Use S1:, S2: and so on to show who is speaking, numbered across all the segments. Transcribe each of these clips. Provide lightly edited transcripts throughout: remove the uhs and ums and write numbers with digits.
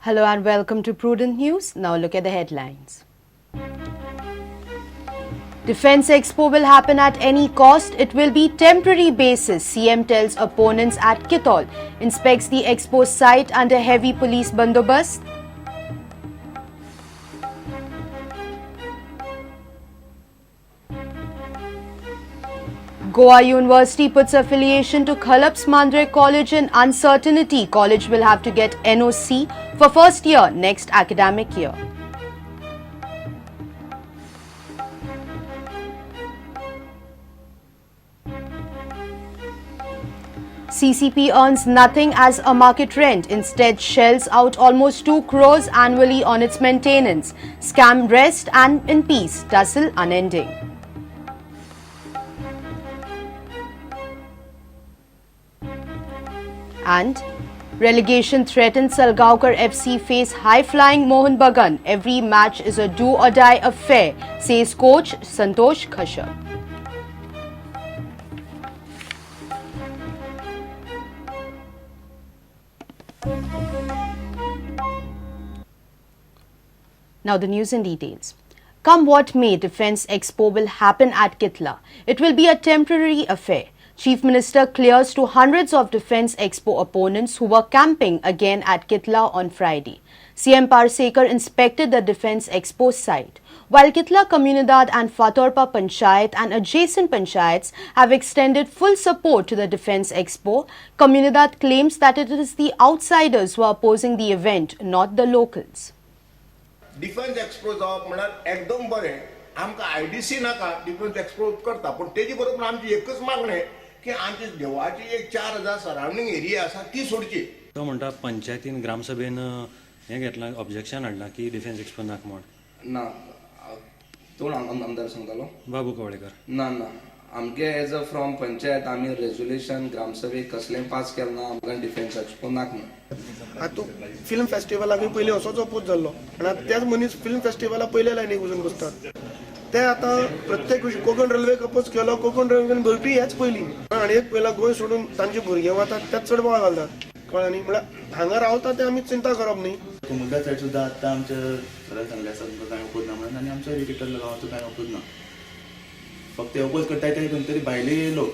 S1: Hello and welcome to Prudent News. Now look at the headlines. Defence Expo will happen at any cost. It will be temporary basis, CM tells opponents at Kitol. Inspects the Expo site under heavy police bandobast. Goa University puts affiliation to Khalap's Mandre College in uncertainty. College will have to get NOC for first year next academic year. CCP earns nothing as a market rent, instead shells out almost 2 crores annually on its maintenance. Scam rest and in peace, tussle unending. And relegation threatens Salgaonkar FC face high-flying Mohun Bagan. Every match is a do-or-die affair, says coach Santosh Khashab. Now the news in details. Come what may, Defence Expo will happen at Kitla. It will be a temporary affair. Chief Minister clears to hundreds of Defence Expo opponents who were camping again at Kitla on Friday. CM Parsekar inspected the Defence Expo site. While Kitla Comunidad and Fatorpa Panchayat and adjacent panchayats have extended full support to the Defence Expo, Comunidad claims that it is the outsiders who are opposing the event, not the locals.
S2: Defence expo जावप म्हणल्यार एकदम बरें आमकां IDC नाका defence expo करता पण तेजे बरोबर आमची एकच मागणी की आमची देवाची एक 4000 सराउंडिंग एरिया आसा ती सोडची
S3: तो म्हणटा पंचायतीन ग्रामसभेन हें घेतलां ऑब्जेक्शन हाडलां की डिफेन्स एक्सपो नाका म्हण
S4: ना तो आमदार सांगतालो
S3: बाबू कवळेकर
S4: ना ना आमगे एज अ फ्रॉम पंचायत आमी रेजोल्युशन ग्रामसभेक कसलें पास केलें ना आमकां डिफेन्स एक्सपो नाका म्हणून
S5: आतां फिल्म फेस्टिवलाक पयलीं असोच अपोज जाल्लो आनी आतां तेच मनीस फिल्म फेस्टिवला पयले लायनीक वचून बसतात ते आतां प्रत्येक कोंकण रेल्वेक अपोज केलो कोंकण रेल्वेन भरपी हेच पयलीं आनी एक पयला गोंय सोडून तांचे भुरगे वतात तेच चड बोवाळ घालतात कळ्ळें न्ही म्हळ्यार हांगा रावता ते आमी चिंता करप न्ही
S6: मुद्दा सायड सुद्दां आतां आमचे सगळ्या सांगले आसा तुमकां कांय अपोज ना म्हणून आनी आमच्या रिलेटेड गांवाचो कांय अपोज ना फक्त अपोज करता ते खंय तरी भायले लोक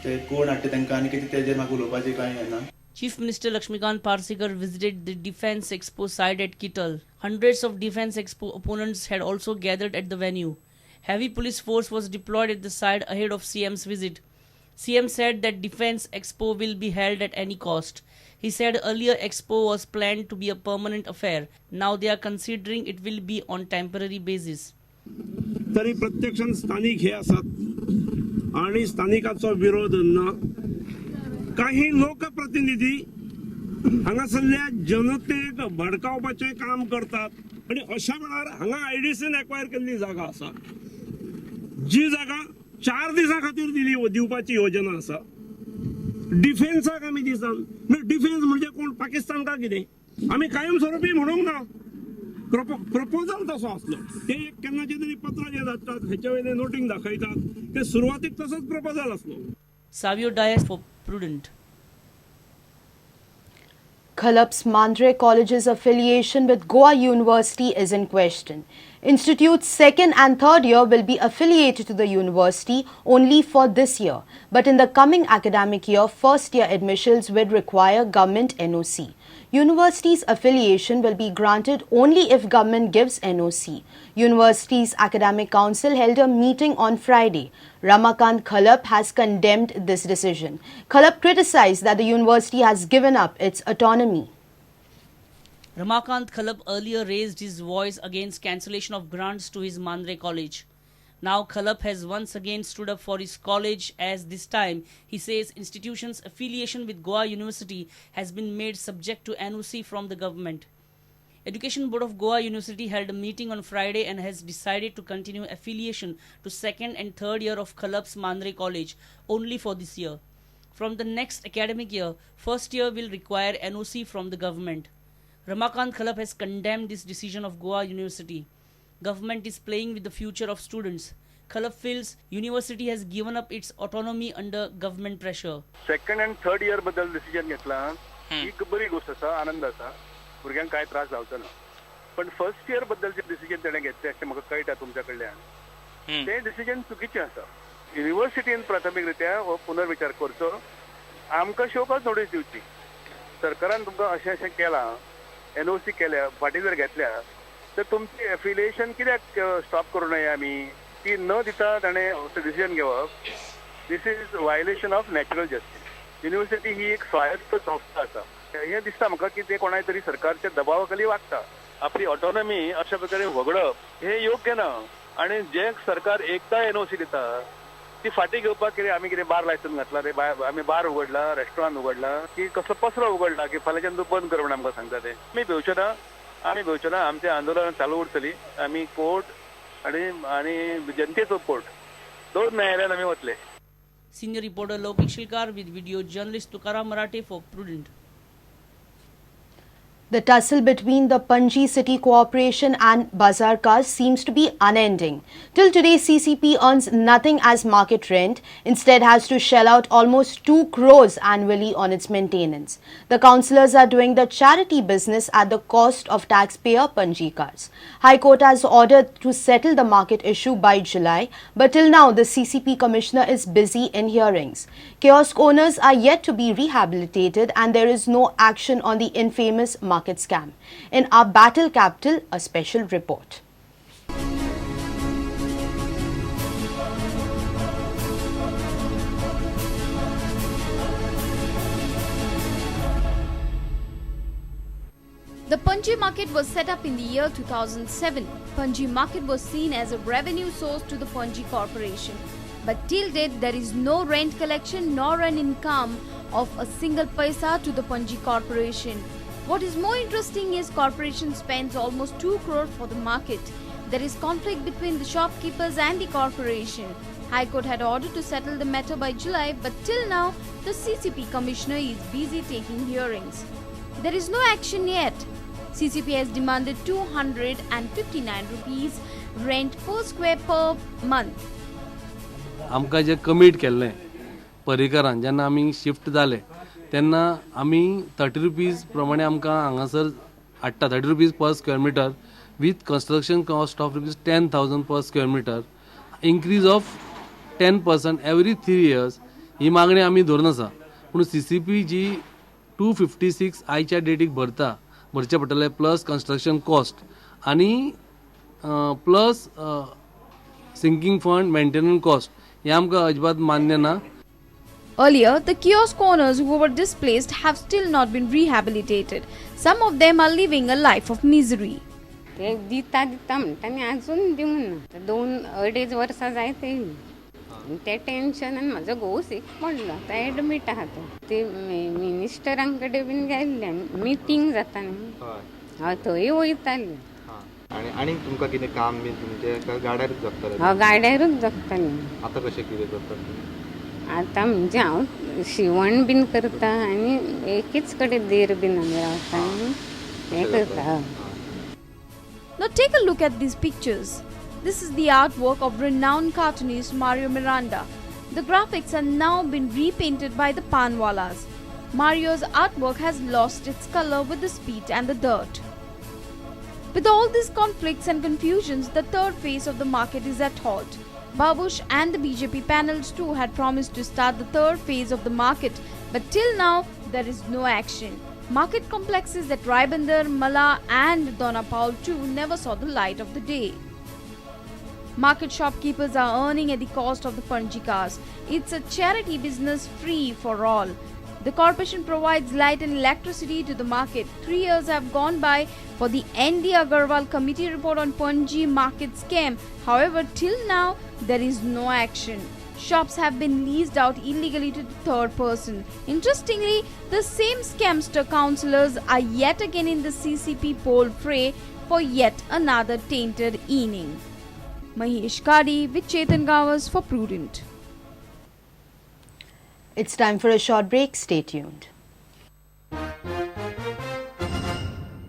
S6: ते कोण हाडटा तांकां आनी कितें तेजेर म्हाका उलोवपाचें कांय हें ना.
S7: Chief Minister Lakshmikant Parsekar visited the Defence Expo site at Kittal. Hundreds of Defence Expo opponents had also gathered at the venue. Heavy police force was deployed at the site ahead of CM's visit. CM said that Defence Expo will be held at any cost. He said earlier Expo was planned to be a permanent affair. Now they are considering it will be on temporary basis.
S8: तरी प्रत्यक्षान स्थानिक हे असतात आणि स्थानिकाचो विरोध ना काही लोकप्रतिनिधी हांगासरल्या जनतेक भडकावपाचे काम करतात आणि अशा वेळार हांगा आयडीसीन एक्वायर केल्ली जागा आसा जी जागा 4 दिसां खातीर दिवपाची योजना आसा डिफेन्साक आमी दिसान डिफेन्स म्हणजे कोण पाकिस्तान का कितें आमी कायमस्वरुपी म्हणूंक ना प्रपोजल तसो आसलो ते एक केन्नाचे तरी पत्र जे धाडटात हेचे वयले नोटींग दाखयतात ते सुरवातीक तसोच प्रपोजल आसलो.
S7: Savio Dias for Prudent.
S1: Khalap's Mandre College's affiliation with Goa University is in question. Institute's second and third year will be affiliated to the university only for this year. But in the coming academic year, first year admissions will require government NOC. University's affiliation will be granted only if government gives NOC. University's academic council held a meeting on Friday. Ramakant Khalap has condemned this decision. Khalap criticized that the university has given up its autonomy.
S7: Ramakant Khalap earlier raised his voice against cancellation of grants to his Mandre college. Now Khalap has once again stood up for his college as this time he says institution's affiliation with Goa University has been made subject to NOC from the government. Education Board of Goa University held a meeting on Friday and has decided to continue affiliation to second and third year of Khalap's Mandre College only for this year. From the next academic year, first year will require NOC from the government. Ramakant Khalap has condemned this decision of Goa University. Government is playing with the future of students. Khalap feels university has given up its autonomy under government pressure.
S9: Second and third year बद्दल decision घेतला ही बरी गोष्ट आसा आनंद आसा भुरग्यांक कांय त्रास जावचो ना. पण फर्स्ट इयर बद्दलचे डिसिजन तेणें घेतले अशें म्हाका कळटा तुमच्या कडल्यान. तें डिसिजन चुकीचें आसा. युनिव्हर्सिटीन प्राथमीकरित्या हो पुनर्विचार करचो. आमकां शोकच नोटीस दिवची. सरकारान तुमकां अशें अशें केलां, NOC केल्या, फाटीं जर घेतल्या तर तुमची एफिलिएशन कित्याक स्टॉप करूं नये आमी? ती न दिता ताणें डिसिजन घेवप. This is violation of natural justice. University ही एक स्वायत्त संस्था आसा. हें दिसता म्हाका की ते कोणाय तरी सरकारच्या दबावा खाली वागता. आपली ऑटोनॉमी अशा प्रकारे वगडप हें योग्य ना. आनी जे सरकार एकदा NOC दिता ती फाटीं घेवपाक कितें आमी कितें बार लायसन घातला रे, आमी बार उगडला, रेस्टॉरंट उगडला की कसलो पसरो उगडला की फाल्यांच्यान तूं बंद कर म्हणून आमकां सांगता ते. आमी भिवचे ना. आमचें आंदोलन चालू उरतली. आमी कोर्ट आनी जनतेचो कोर्ट दोन न्यायालयान आमी वतले.
S7: Senior reporter Lokik Shilkar with video journalist Tukaram Marathe for Prudent.
S1: The tussle between the Panji City Corporation and Bazaar Cars seems to be unending. Till today, CCP earns nothing as market rent, instead has to shell out almost 2 crores annually on its maintenance. The councillors are doing the charity business at the cost of taxpayer Panji Cars. High Court has ordered to settle the market issue by July, but till now the CCP commissioner is busy in hearings. Kiosk owners are yet to be rehabilitated and there is no action on the infamous market scam. In our battle capital, a special report.
S10: The Panji market was set up in the year 2007. Panji market was seen as a revenue source to the Panji corporation. But till date, there is no rent collection nor an income of a single paisa to the Panji corporation. What is more interesting is corporation spends almost 2 crore for the market. There is conflict between the shopkeepers and the corporation. High Court had ordered to settle the matter by July, but till now, the CCP commissioner is busy taking hearings. There is no action yet. CCP has demanded 259 rupees rent per square per month.
S11: आमकां जे commit केल्लें पर्रीकरान जेन्ना आमी shift जाले तेन्ना आमी 30 rupees प्रमाणे आमकां हांगासर हाडटा, 30 रुपीज पर square metre with construction cost of rupees 10,000 पर square metre, increase of 10% every 3 years. ही मागणी आमी धरून आसा. पूण CCP जी 256 आयच्या डेटीक भरचे पडटले प्लस कंस्ट्रक्शन कॉस्ट आनी plus sinking fund maintenance cost हे आमकां अजिबात मान्य ना.
S10: Earlier, the kiosk owners who were displaced have still not been rehabilitated. Some of them are living a life of misery.
S12: ते दिता म्हणटानी अजून दिवंक ना. 2-2.5 वर्सां जायत येयली. ते टेन्शनान म्हाजो घोव सीक पडलो. तो एडमीट आहा तो. ते मिनिस्टरां कडेन बीन गेल्ले मिटींग जाता न्ही. हय थंय वयताली.
S13: आणि तुमकां कितें काम बी तुमचे गाड्यारूच जगताले?
S12: हय गाड्यारूच जगताली.
S13: आतां कशें कितें करतात?
S12: आतां म्हणजे हांव शिवण बीन करता आनी एकीच कडेन देर बीन आमी रावता आनी हें करता.
S10: Now take a look at these pictures. This is the artwork of renowned cartoonist Mario Miranda. The graphics are now been repainted by the Panwalas. Mario's artwork has lost its color with the speed and the dirt. With all these conflicts and confusions, the third phase of the market is at halt. Babush and the BJP panels too had promised to start the third phase of the market, but till now there is no action. Market complexes at Raibandar, Mala and Donapaul too never saw the light of the day. Market shopkeepers are earning at the cost of the Panji cars. It's a charity business free for all. The corporation provides light and electricity to the market. 3 years have gone by for the ND Agarwal committee report on Panji market scam. However, till now, there is no action. Shops have been leased out illegally to the third person. Interestingly, the same scamster councillors are yet again in the CCP poll fray for yet another tainted inning. Mahesh Kadi with Chetan Gavas for Prudent.
S1: It's time for a short break. Stay tuned.